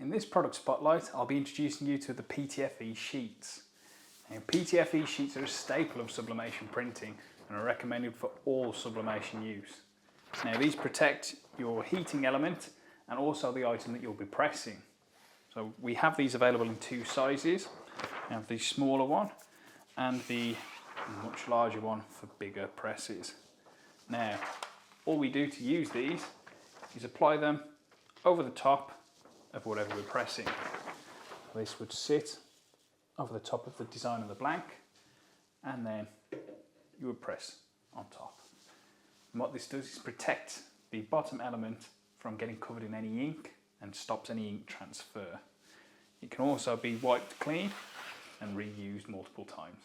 In this product spotlight, I'll be introducing you to the PTFE sheets. Now, PTFE sheets are a staple of sublimation printing and are recommended for all sublimation use. Now, these protect your heating element and also the item that you'll be pressing. So we have these available in two sizes. We have the smaller one and the much larger one for bigger presses. Now, all we do to use these is apply them over the top of whatever we're pressing. This would sit over the top of the design of the blank, and then you would press on top. And what this does is protect the bottom element from getting covered in any ink and stops any ink transfer. It can also be wiped clean and reused multiple times.